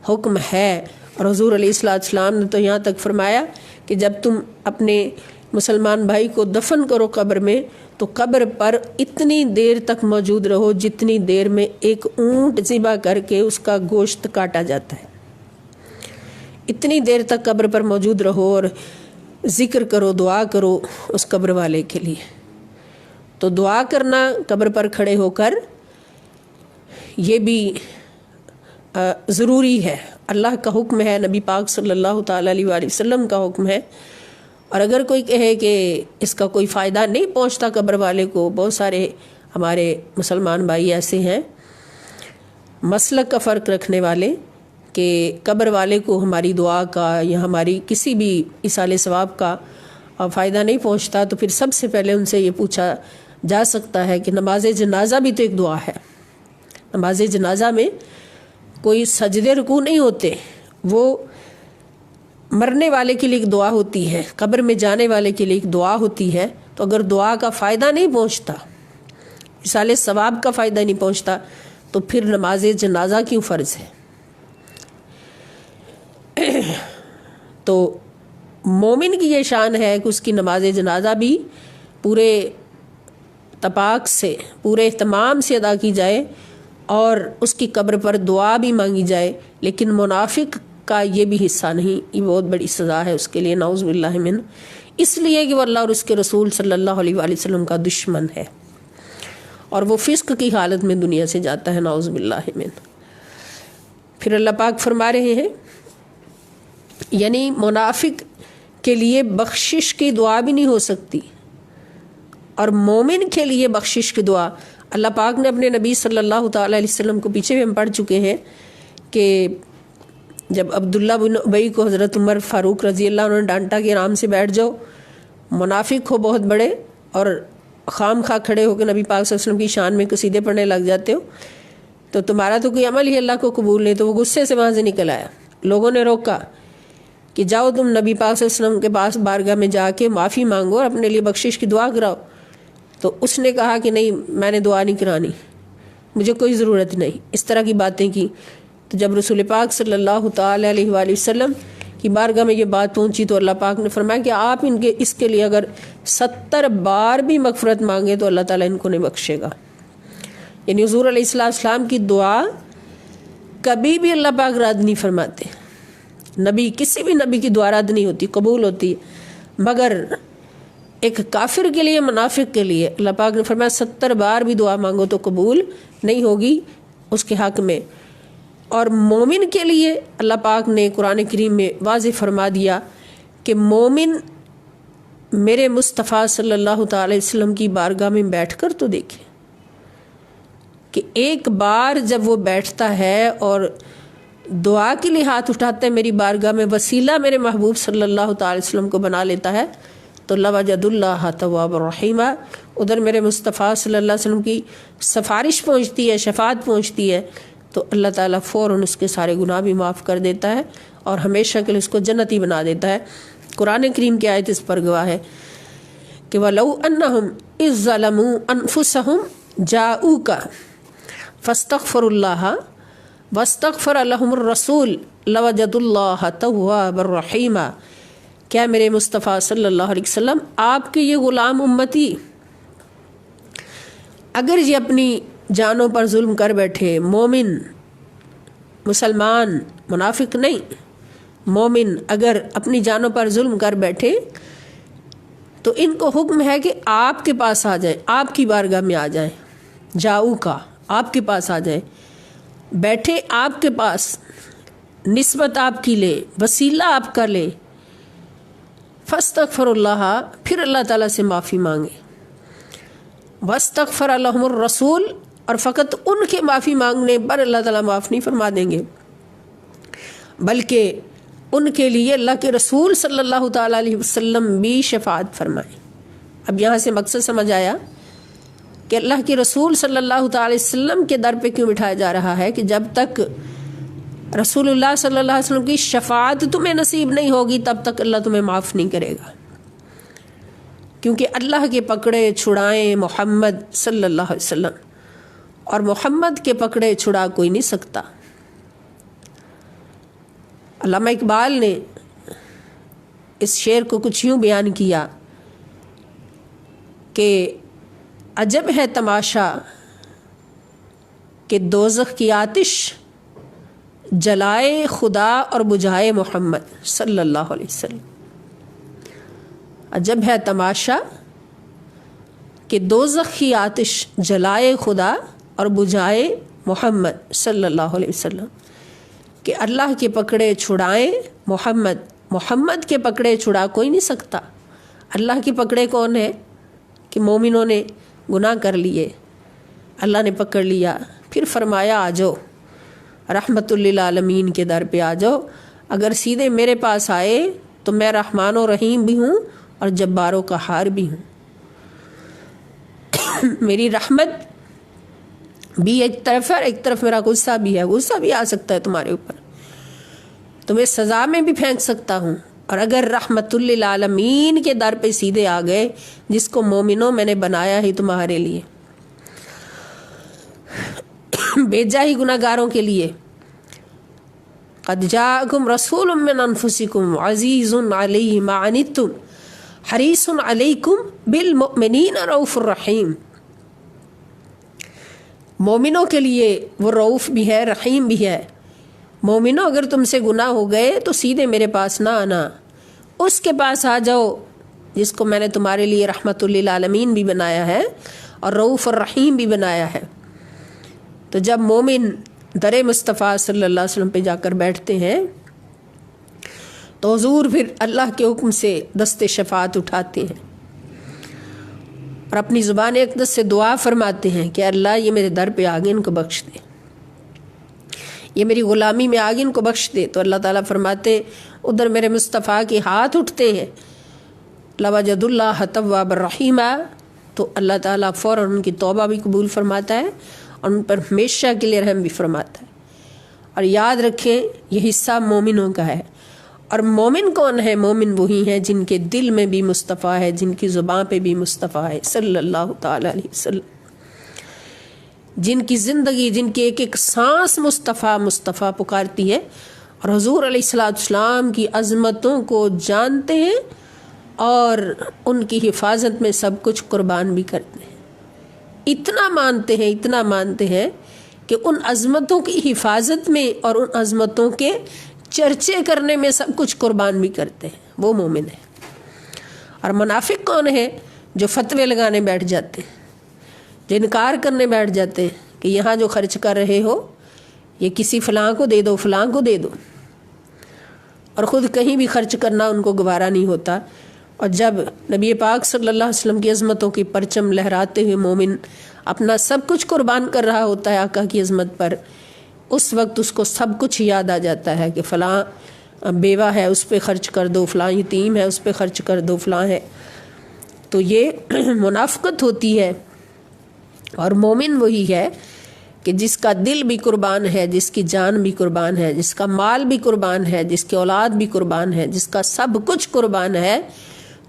حکم ہے۔ اور حضور علیہ السلام نے تو یہاں تک فرمایا کہ جب تم اپنے مسلمان بھائی کو دفن کرو قبر میں، تو قبر پر اتنی دیر تک موجود رہو جتنی دیر میں ایک اونٹ ذبح کر کے اس کا گوشت کاٹا جاتا ہے، اتنی دیر تک قبر پر موجود رہو اور ذکر کرو، دعا کرو اس قبر والے کے لیے۔ تو دعا کرنا قبر پر کھڑے ہو کر یہ بھی ضروری ہے، اللہ کا حکم ہے، نبی پاک صلی اللہ تعالیٰ علیہ وآلہ وسلم کا حکم ہے۔ اور اگر کوئی کہے کہ اس کا کوئی فائدہ نہیں پہنچتا قبر والے کو، بہت سارے ہمارے مسلمان بھائی ایسے ہیں مسلک کا فرق رکھنے والے کہ قبر والے کو ہماری دعا کا یا ہماری کسی بھی ایصال ثواب کا فائدہ نہیں پہنچتا، تو پھر سب سے پہلے ان سے یہ پوچھا جا سکتا ہے کہ نماز جنازہ بھی تو ایک دعا ہے۔ نماز جنازہ میں کوئی سجدے رکوع نہیں ہوتے، وہ مرنے والے کے لیے ایک دعا ہوتی ہے، قبر میں جانے والے کے لیے ایک دعا ہوتی ہے۔ تو اگر دعا کا فائدہ نہیں پہنچتا، ایصال ثواب کا فائدہ نہیں پہنچتا، تو پھر نماز جنازہ کیوں فرض ہے؟ تو مومن کی یہ شان ہے کہ اس کی نماز جنازہ بھی پورے تپاک سے، پورے اہتمام سے ادا کی جائے اور اس کی قبر پر دعا بھی مانگی جائے، لیکن منافق کا یہ بھی حصہ نہیں، یہ بہت بڑی سزا ہے اس کے لیے، نعوذ باللہ من، اس لیے کہ وہ اللہ اور اس کے رسول صلی اللہ علیہ وآلہ وسلم کا دشمن ہے۔ اور وہ فسق کی حالت میں دنیا سے جاتا ہے، نعوذ باللہ من۔ پھر اللہ پاک فرما رہے ہیں یعنی منافق کے لیے بخشش کی دعا بھی نہیں ہو سکتی، اور مومن کے لیے بخشش کی دعا اللہ پاک نے اپنے نبی صلی اللہ تعالیٰ علیہ وسلم کو، پیچھے بھی ہم پڑھ چکے ہیں کہ جب عبداللہ بن ابی کو حضرت عمر فاروق رضی اللہ عنہ نے ڈانٹا کہ آرام سے بیٹھ جاؤ، منافق ہو بہت بڑے اور خام خواہ کھڑے ہو کے نبی پاک صلی اللہ علیہ وسلم کی شان میں قصیدے پڑھنے لگ جاتے ہو تو تمہارا تو کوئی عمل ہی اللہ کو قبول نہیں۔ تو وہ غصے سے وہاں سے نکل آیا، لوگوں نے روکا کہ جاؤ تم نبی پاک صلی اللہ علیہ وسلم کے پاس بارگاہ میں جا کے معافی مانگو اور اپنے لیے بخشش کی دعا کراؤ۔ تو اس نے کہا کہ نہیں، میں نے دعا نہیں کرانی، مجھے کوئی ضرورت نہیں، اس طرح کی باتیں کی۔ تو جب رسول پاک صلی اللہ تعالیٰ علیہ وآلہ وسلم کی بارگاہ میں یہ بات پہنچی تو اللہ پاک نے فرمایا کہ آپ اس کے لیے اگر 70 بار بھی مغفرت مانگے تو اللہ تعالیٰ ان کو نہیں بخشے گا۔ یعنی حضور علیہ السلام کی دعا کبھی بھی اللہ پاک رد نہیں فرماتے، کسی بھی نبی کی دعا رد نہیں ہوتی، قبول ہوتی ہے، مگر ایک کافر کے لیے، منافق کے لیے اللہ پاک نے فرمایا 70 بار بھی دعا مانگو تو قبول نہیں ہوگی اس کے حق میں۔ اور مومن کے لیے اللہ پاک نے قرآن کریم میں واضح فرما دیا کہ مومن میرے مصطفیٰ صلی اللہ تعالی علیہ وسلم کی بارگاہ میں بیٹھ کر تو دیکھے کہ ایک بار جب وہ بیٹھتا ہے اور دعا کے لیے ہاتھ اٹھاتا ہے میری بارگاہ میں، وسیلہ میرے محبوب صلی اللہ تعالی علیہ وسلم کو بنا لیتا ہے تو لوجد اللہ تواب الرحیم، ادھر میرے مصطفیٰ صلی اللہ علیہ وسلم کی سفارش پہنچتی ہے، شفاعت پہنچتی ہے، تو اللہ تعالیٰ فوراً اس کے سارے گناہ بھی معاف کر دیتا ہے اور ہمیشہ کے لیے اس کو جنتی بنا دیتا ہے۔ قرآن کریم کی آیت اس پر گواہ ہے کہ وَلَوْ أَنَّهُمْ إِذ ظَّلَمُوا أَنفُسَهُمْ جَاءُوكَ فَاسْتَغْفَرُوا اللَّهَ وَاسْتَغْفَرَ لَهُمُ الرَّسُولُ لَوَجَدُوا اللَّهَ تَوَّابًا رَحِيمًا۔ کیا میرے مصطفیٰ صلی اللہ علیہ وسلم آپ کے یہ غلام امتی اگر یہ اپنی جانوں پر ظلم کر بیٹھے، مومن مسلمان منافق نہیں، مومن اگر اپنی جانوں پر ظلم کر بیٹھے تو ان کو حکم ہے کہ آپ کے پاس آ جائیں، آپ کی بارگاہ میں آ جائیں، جاؤ کا آپ کے پاس آ جائیں، بیٹھے آپ کے پاس، نسبت آپ کی لیں، وسیلہ آپ کا لیں، فاستغفر اللہ، پھر اللہ تعالیٰ سے معافی مانگے، واستغفر لہم الرسول، اور فقط ان کے معافی مانگنے پر اللہ تعالیٰ معاف نہیں فرما دیں گے بلکہ ان کے لیے اللہ کے رسول صلی اللہ تعالیٰ علیہ وسلم بھی شفاعت فرمائیں۔ اب یہاں سے مقصد سمجھ آیا کہ اللہ کے رسول صلی اللہ تعالیٰ علیہ وسلم کے در پہ کیوں بٹھایا جا رہا ہے کہ جب تک رسول اللہ صلی اللہ علیہ وسلم کی شفاعت تمہیں نصیب نہیں ہوگی تب تک اللہ تمہیں معاف نہیں کرے گا، کیونکہ اللہ کے پکڑے چھڑائیں محمد صلی اللہ علیہ وسلم، اور محمد کے پکڑے چھڑا کوئی نہیں سکتا۔ علامہ اقبال نے اس شعر کو کچھ یوں بیان کیا کہ عجب ہے تماشا کہ دوزخ کی آتش جلائے خدا اور بجھائے محمد صلی اللہ علیہ وسلم۔ عجب ہے تماشا کہ دوزخ کی آتش جلائے خدا اور بجھائے محمد صلی اللہ علیہ وسلم، کہ اللہ کے پکڑے چھڑائیں محمد کے پکڑے چھڑا کوئی نہیں سکتا۔ اللہ کے پکڑے کون ہے کہ مومنوں نے گناہ کر لیے، اللہ نے پکڑ لیا، پھر فرمایا آ جاؤ رحمت للعالمین کے در پہ آ جاؤ، اگر سیدھے میرے پاس آئے تو میں رحمان و رحیم بھی ہوں اور جبار و قہار بھی ہوں۔ میری رحمت بھی ایک طرف ہے اور ایک طرف میرا غصہ بھی ہے، غصہ بھی آ سکتا ہے تمہارے اوپر، تمہیں سزا میں بھی پھینک سکتا ہوں، اور اگر رحمت للعالمین کے در پہ سیدھے آ گئے جس کو مومنوں میں نے بنایا ہی تمہارے لیے، بھیجا ہی گناہ گاروں کے لیے، قد جاءکم رسول من انفسکم عزیز علیہ ما عنتم حریص علیکم بالمؤمنین رؤوف الرحیم۔ مومنوں کے لیے وہ رؤوف بھی ہے، رحیم بھی ہے۔ مومنوں اگر تم سے گناہ ہو گئے تو سیدھے میرے پاس نہ آنا، اس کے پاس آ جاؤ جس کو میں نے تمہارے لیے رحمت للعالمین بھی بنایا ہے اور رؤوف الرحیم بھی بنایا ہے۔ تو جب مومن در مصطفیٰ صلی اللہ علیہ وسلم پہ جا کر بیٹھتے ہیں تو حضور پھر اللہ کے حکم سے دست شفاعت اٹھاتے ہیں اور اپنی زبان اقدس سے دعا فرماتے ہیں کہ اللہ یہ میرے در پہ آگے ان کو بخش دے، یہ میری غلامی میں آگے ان کو بخش دے۔ تو اللہ تعالیٰ فرماتے ادھر میرے مصطفیٰ کے ہاتھ اٹھتے ہیں لوجد اللہ تواب الرحیم، تو اللہ تعالیٰ فوراً ان کی توبہ بھی قبول فرماتا ہے اور ان پر ہمیشہ کے لیے رحم بھی فرماتا ہے۔ اور یاد رکھیں یہ حصہ مومنوں کا ہے۔ اور مومن کون ہے؟ مومن وہی ہیں جن کے دل میں بھی مصطفیٰ ہے، جن کی زبان پہ بھی مصطفیٰ ہے صلی اللہ تعالیٰ علیہ وسلم، جن کی زندگی، جن کی ایک ایک سانس مصطفیٰ مصطفیٰ پکارتی ہے، اور حضور علیہ السلام کی عظمتوں کو جانتے ہیں اور ان کی حفاظت میں سب کچھ قربان بھی کرتے ہیں۔ اتنا مانتے ہیں کہ ان عظمتوں کی حفاظت میں اور ان عظمتوں کے چرچے کرنے میں سب کچھ قربان بھی کرتے ہیں، وہ مومن ہے۔ اور منافق کون ہے؟ جو فتوے لگانے بیٹھ جاتے ہیں، جو انکار کرنے بیٹھ جاتے ہیں کہ یہاں جو خرچ کر رہے ہو یہ کسی فلاں کو دے دو، فلاں کو دے دو، اور خود کہیں بھی خرچ کرنا ان کو گوارا نہیں ہوتا۔ اور جب نبی پاک صلی اللہ علیہ وسلم کی عظمتوں کی پرچم لہراتے ہوئے مومن اپنا سب کچھ قربان کر رہا ہوتا ہے آقا کی عظمت پر، اس وقت اس کو سب کچھ یاد آ جاتا ہے کہ فلاں بیوہ ہے اس پہ خرچ کر دو، فلاں یتیم ہے اس پہ خرچ کر دو، فلاں ہے۔ تو یہ منافقت ہوتی ہے۔ اور مومن وہی ہے کہ جس کا دل بھی قربان ہے، جس کی جان بھی قربان ہے، جس کا مال بھی قربان ہے، جس کی اولاد بھی قربان ہے، جس کا سب کچھ قربان ہے،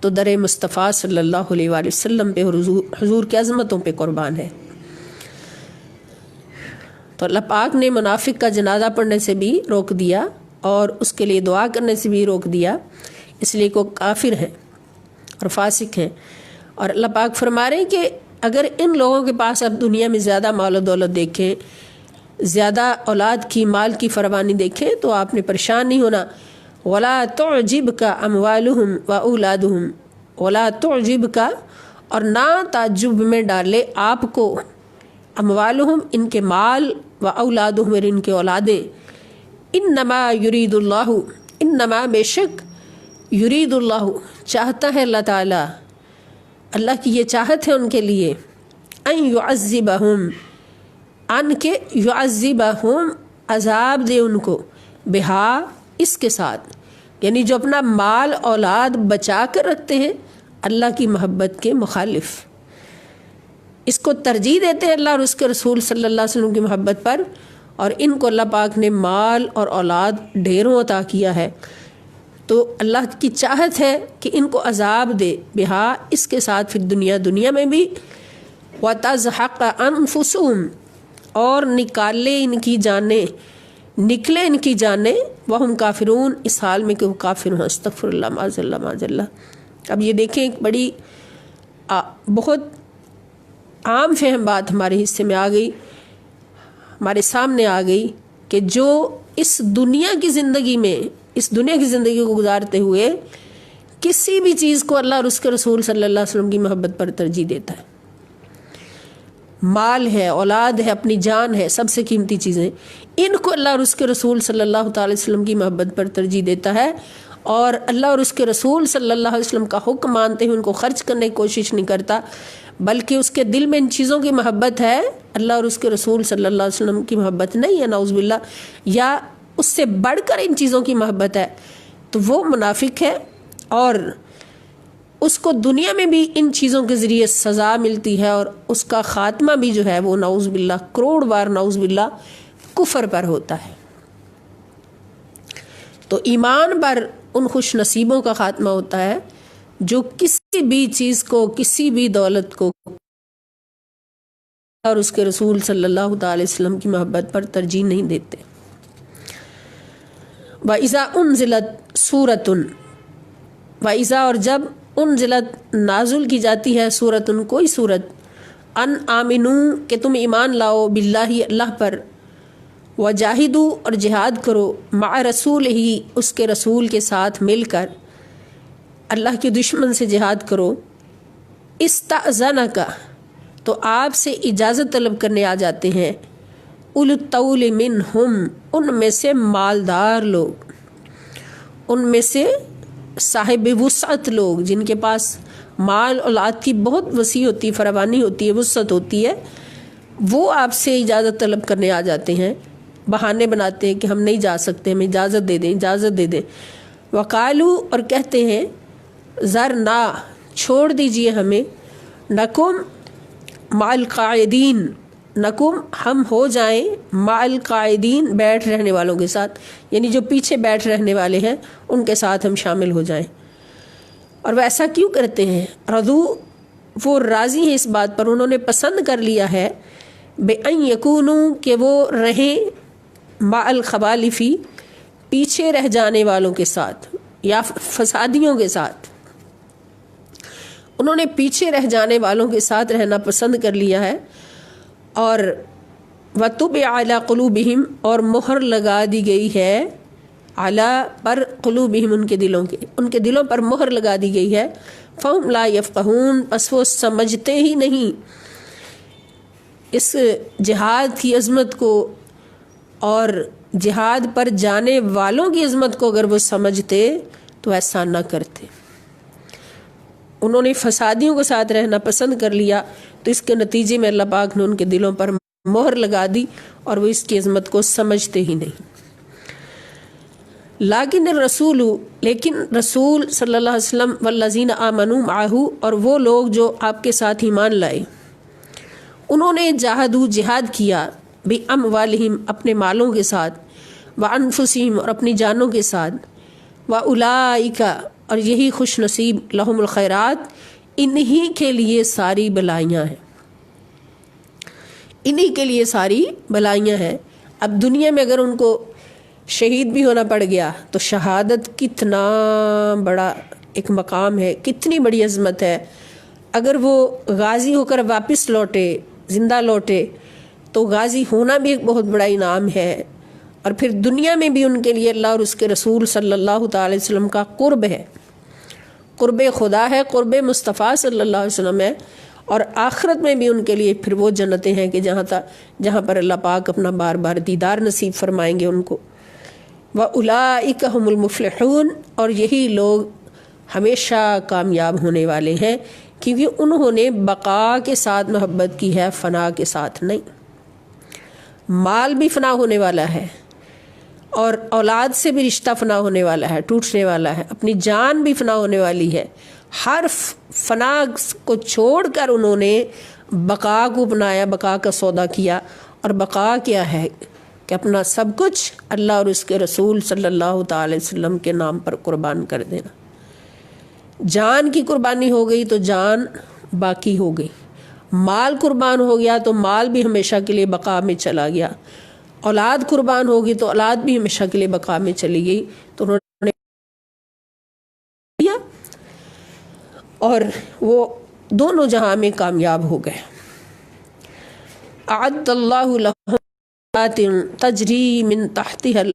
تو در مصطفیٰ صلی اللہ علیہ وآلہ وسلم پہ، حضور کی عظمتوں پہ قربان ہے۔ تو اللہ پاک نے منافق کا جنازہ پڑھنے سے بھی روک دیا اور اس کے لیے دعا کرنے سے بھی روک دیا، اس لیے کہ وہ کافر ہیں اور فاسق ہیں۔ اور اللہ پاک فرما رہے ہیں کہ اگر ان لوگوں کے پاس اب دنیا میں زیادہ مال و دولت دیکھیں، زیادہ اولاد کی، مال کی فراوانی دیکھیں، تو آپ نے پریشان نہیں ہونا۔ وَلَا تُعْجِبْكَ أَمْوَالُهُمْ وَأَوْلَادُهُمْ، وَلَا تُعْجِبْكَ، اور نہ تعجب میں ڈالے آپ کو، اموالہم ان کے مال، و اولادہم اور ان کے اولادیں، انما یرید اللہ، انما بے شک، یرید اللہ چاہتا ہے اللہ تعالی، اللہ کی یہ چاہت ہے ان کے لیے، ان یعذبہم، ان کے یعذبہم عذاب دے ان کو، بہا اس کے ساتھ، یعنی جو اپنا مال اولاد بچا کر رکھتے ہیں اللہ کی محبت کے مخالف، اس کو ترجیح دیتے ہیں اللہ اور اس کے رسول صلی اللہ علیہ وسلم کی محبت پر، اور ان کو اللہ پاک نے مال اور اولاد ڈھیروں عطا کیا ہے، تو اللہ کی چاہت ہے کہ ان کو عذاب دے، بہا اس کے ساتھ، پھر دنیا میں بھی، وَتَزْحَقَ أَنفُسُهُمْ، اور نکالے ان کی جانیں، نکلے ان کی جانیں، وَهُمْ کافرون، اس حال میں کہ وہ کافر ہوں، استغفر اللہ، معاذ اللہ، معاذ اللہ۔ اب یہ دیکھیں ایک بڑی بہت عام فہم بات ہمارے حصے میں آ گئی، ہمارے سامنے آ گئی، کہ جو اس دنیا کی زندگی میں، اس دنیا کی زندگی کو گزارتے ہوئے کسی بھی چیز کو اللہ اور اس کے رسول صلی اللہ علیہ وسلم کی محبت پر ترجیح دیتا ہے، مال ہے، اولاد ہے، اپنی جان ہے، سب سے قیمتی چیزیں، ان کو اللہ اور اس کے رسول صلی اللہ تعالی وسلم کی محبت پر ترجیح دیتا ہے، اور اللہ اور اس کے رسول صلی اللہ علیہ وسلم کا حکم مانتے ہوئے ان کو خرچ کرنے کی کوشش نہیں کرتا، بلکہ اس کے دل میں ان چیزوں کی محبت ہے، اللہ اور اس کے رسول صلی اللہ علیہ وسلم کی محبت نہیں ہے، نعوذ باللہ، یا اس سے بڑھ کر ان چیزوں کی محبت ہے، تو وہ منافق ہے، اور اس کو دنیا میں بھی ان چیزوں کے ذریعے سزا ملتی ہے، اور اس کا خاتمہ بھی جو ہے وہ نعوذ باللہ، کروڑ بار نعوذ باللہ کفر پر ہوتا ہے۔ تو ایمان پر ان خوش نصیبوں کا خاتمہ ہوتا ہے جو کسی بھی چیز کو، کسی بھی دولت کو اور اس کے رسول صلی اللہ تعالی وسلم کی محبت پر ترجیح نہیں دیتے۔ وَإِذَا أُنزِلَتْ سُورَةٌ، وَإِذَا اور جب انزلت نازل کی جاتی ہے، سورتن کوئی سورت، ان آمنو کہ تم ایمان لاؤ، باللہ اللہ پر، وجاہدو اور جہاد کرو، مع رسول ہی اس کے رسول کے ساتھ مل کر، اللہ کے دشمن سے جہاد کرو، استأذنک تو آپ سے اجازت طلب کرنے آ جاتے ہیں اولو الطول منہم، ان میں سے مالدار لوگ، ان میں سے صاحب وسعت لوگ، جن کے پاس مال اولاد کی بہت وسیع ہوتی ہے، فراوانی ہوتی ہے، وسعت ہوتی ہے، وہ آپ سے اجازت طلب کرنے آ جاتے ہیں، بہانے بناتے ہیں کہ ہم نہیں جا سکتے، ہمیں اجازت دے دیں، اجازت دے دیں۔ وقالو، اور کہتے ہیں ذرنا، چھوڑ دیجئے ہمیں، نکم مع القاعدین، نکم ہم ہو جائیں، مع القاعدین بیٹھ رہنے والوں کے ساتھ، یعنی جو پیچھے بیٹھ رہنے والے ہیں ان کے ساتھ ہم شامل ہو جائیں۔ اور وہ ایسا کیوں کرتے ہیں؟ رضو، وہ راضی ہیں اس بات پر، انہوں نے پسند کر لیا ہے، بِأَن یکونوا، کہ وہ رہیں، مع الخوالفی، پیچھے رہ جانے والوں کے ساتھ یا فسادیوں کے ساتھ، انہوں نے پیچھے رہ جانے والوں کے ساتھ رہنا پسند کر لیا ہے۔ اور وَطُبِعَ عَلَىٰ قُلُوبِهِمْ، اور مہر لگا دی گئی ہے، عَلَىٰ پر، قلوبہم ان کے دلوں پر مہر لگا دی گئی ہے، فَهُمْ لَا يَفْقَهُونَ، پس وہ سمجھتے ہی نہیں اس جہاد کی عظمت کو، اور جہاد پر جانے والوں کی عظمت کو اگر وہ سمجھتے تو ایسا نہ کرتے۔ انہوں نے فسادیوں کے ساتھ رہنا پسند کر لیا، تو اس کے نتیجے میں اللہ پاک نے ان کے دلوں پر مہر لگا دی اور وہ اس کی عظمت کو سمجھتے ہی نہیں۔ لیکن الرسول، لیکن رسول صلی اللہ علیہ وسلم، والذین آمنوا معہ، اور وہ لوگ جو آپ کے ساتھ ایمان لائے، انہوں نے جاہدوا، جہاد کیا، باموالہم، اپنے مالوں کے ساتھ، وانفسہم، اور اپنی جانوں کے ساتھ، واولئک، اور یہی خوش نصیب، لہم الخیرات، انہی کے لیے ساری بلائیاں ہیں، انہی کے لیے ساری بلائیاں ہیں۔ اب دنیا میں اگر ان کو شہید بھی ہونا پڑ گیا تو شہادت کتنا بڑا ایک مقام ہے، کتنی بڑی عظمت ہے۔ اگر وہ غازی ہو کر واپس لوٹے، زندہ لوٹے، تو غازی ہونا بھی ایک بہت بڑا انعام ہے، اور پھر دنیا میں بھی ان کے لیے اللہ اور اس کے رسول صلی اللہ تعالی علیہ وسلم کا قرب ہے، قرب خدا ہے، قرب مصطفیٰ صلی اللہ علیہ وسلم ہے، اور آخرت میں بھی ان کے لیے پھر وہ جنتیں ہیں کہ جہاں پر اللہ پاک اپنا بار بار دیدار نصیب فرمائیں گے ان کو۔ وَأُولَئِكَ هُمُ الْمُفْلِحُونَ، اور یہی لوگ ہمیشہ کامیاب ہونے والے ہیں، کیونکہ انہوں نے بقا کے ساتھ محبت کی ہے، فنا کے ساتھ نہیں۔ مال بھی فنا ہونے والا ہے، اور اولاد سے بھی رشتہ فنا ہونے والا ہے، ٹوٹنے والا ہے، اپنی جان بھی فنا ہونے والی ہے۔ ہر فنا کو چھوڑ کر انہوں نے بقا کو اپنایا، بقا کا سودا کیا، اور بقا کیا ہے کہ اپنا سب کچھ اللہ اور اس کے رسول صلی اللہ تعالی علیہ وسلم کے نام پر قربان کر دینا۔ جان کی قربانی ہو گئی تو جان باقی ہو گئی، مال قربان ہو گیا تو مال بھی ہمیشہ کے لیے بقا میں چلا گیا، اولاد قربان ہوگی تو اولاد بھی ہمیشہ کے لیے بقا میں چلی گئی، تو انہوں نے کیا اور وہ دونوں جہاں میں کامیاب ہو گئے۔ اعد اللہ لہم تجری من تحتها،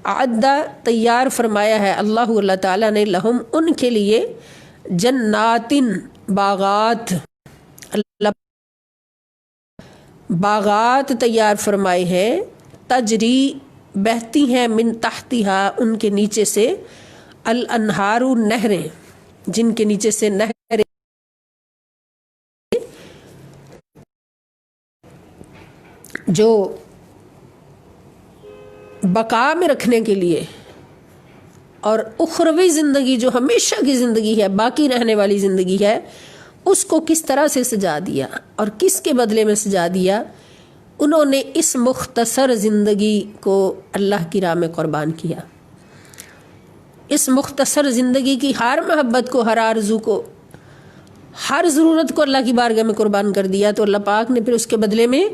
اعد تیار فرمایا ہے اللہ، اللہ تعالیٰ نے، لہم ان کے لیے، جنات باغات، اللہ باغات تیار فرمائے ہیں، تجری بہتی ہیں، من تحتہا ان کے نیچے سے، الانہار نہریں، جن کے نیچے سے نہریں جو بقا میں رکھنے کے لیے، اور اخروی زندگی جو ہمیشہ کی زندگی ہے، باقی رہنے والی زندگی ہے، اس کو کس طرح سے سجا دیا اور کس کے بدلے میں سجا دیا؟ انہوں نے اس مختصر زندگی کو اللہ کی راہ میں قربان کیا، اس مختصر زندگی کی ہر محبت کو، ہر آرزو کو، ہر ضرورت کو اللہ کی بارگاہ میں قربان کر دیا، تو اللہ پاک نے پھر اس کے بدلے میں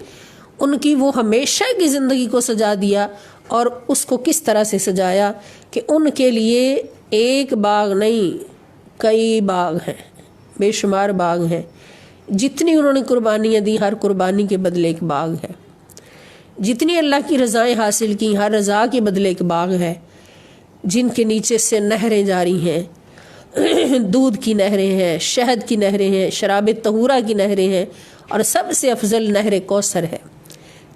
ان کی وہ ہمیشہ کی زندگی کو سجا دیا، اور اس کو کس طرح سے سجایا کہ ان کے لیے ایک باغ نہیں، کئی باغ ہیں، بے شمار باغ ہیں، جتنی انہوں نے قربانیاں دی، ہر قربانی کے بدلے ایک باغ ہے، جتنی اللہ کی رضائیں حاصل کی، ہر رضا کے بدلے ایک باغ ہے، جن کے نیچے سے نہریں جاری ہیں، دودھ کی نہریں ہیں، شہد کی نہریں ہیں، شراب طہورہ کی نہریں ہیں، اور سب سے افضل نہر کوثر ہے۔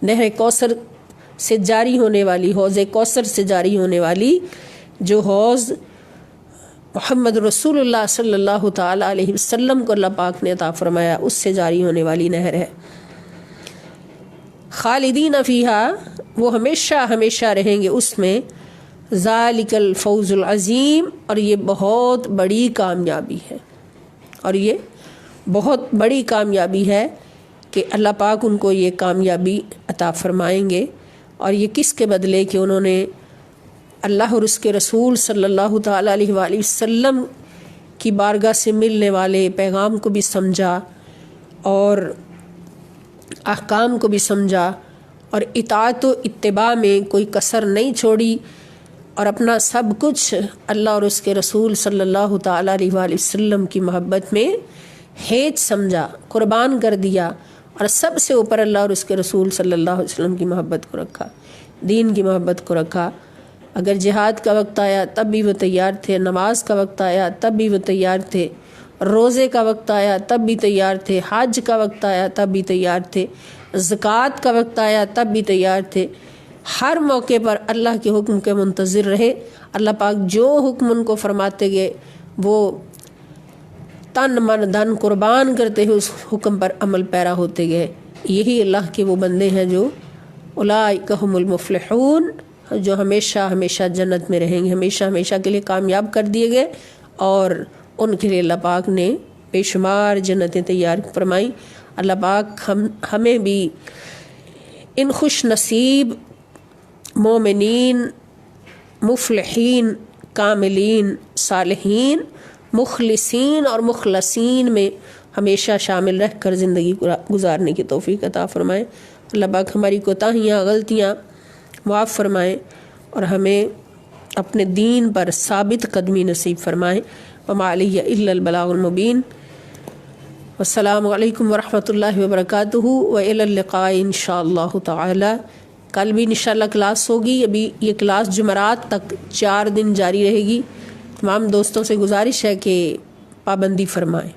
نہر کوثر سے جاری ہونے والی، حوض کوثر سے جاری ہونے والی جو حوض محمد رسول اللہ صلی اللہ تعالیٰ علیہ وسلم کو اللہ پاک نے عطا فرمایا، اس سے جاری ہونے والی نہر ہے۔ خالدین فیہا، وہ ہمیشہ ہمیشہ رہیں گے اس میں، ذالک الفوز العظیم، اور یہ بہت بڑی کامیابی ہے، اور یہ بہت بڑی کامیابی ہے کہ اللہ پاک ان کو یہ کامیابی عطا فرمائیں گے۔ اور یہ کس کے بدلے کہ انہوں نے اللہ اور اس کے رسول صلی اللہ تعالیٰ علیہ وآلہ وسلم کی بارگاہ سے ملنے والے پیغام کو بھی سمجھا اور احکام کو بھی سمجھا، اور اطاعت و اتباع میں کوئی کسر نہیں چھوڑی، اور اپنا سب کچھ اللہ اور اس کے رسول صلی اللہ تعالیٰ علیہ وآلہ وسلم کی محبت میں ہیج سمجھا، قربان کر دیا، اور سب سے اوپر اللہ اور اس کے رسول صلی اللہ علیہ وسلم کی محبت کو رکھا، دین کی محبت کو رکھا۔ اگر جہاد کا وقت آیا تب بھی وہ تیار تھے، نماز کا وقت آیا تب بھی وہ تیار تھے، روزے کا وقت آیا تب بھی تیار تھے، حج کا وقت آیا تب بھی تیار تھے، زکوٰۃ کا وقت آیا تب بھی تیار تھے۔ ہر موقع پر اللہ کے حکم کے منتظر رہے۔ اللہ پاک جو حکم ان کو فرماتے گئے وہ تن من دھن قربان کرتے ہوئے اس حکم پر عمل پیرا ہوتے گئے۔ یہی اللہ کے وہ بندے ہیں جو اولئک ھم المفلحون، جو ہمیشہ ہمیشہ جنت میں رہیں گے، ہمیشہ ہمیشہ کے لیے کامیاب کر دیے گئے، اور ان کے لیے اللہ پاک نے بے شمار جنتیں تیار فرمائیں۔ اللہ پاک ہمیں بھی ان خوش نصیب مومنین، مفلحین، کاملین، صالحین، مخلصین اور مخلصین میں ہمیشہ شامل رہ کر زندگی گزارنے کی توفیق عطا فرمائیں۔ اللہ پاک ہماری کوتاہیاں، غلطیاں معاف فرمائیں، اور ہمیں اپنے دین پر ثابت قدمی نصیب فرمائیں۔ وما علی الا البلاغ المبین۔ والسلام علیکم ورحمۃ اللہ وبرکاتہ، وإلی اللقاء انشاءاللہ تعالی۔ کل بھی انشاءاللہ کلاس ہوگی۔ ابھی یہ کلاس جمعرات تک 4 دن جاری رہے گی۔ تمام دوستوں سے گزارش ہے کہ پابندی فرمائیں۔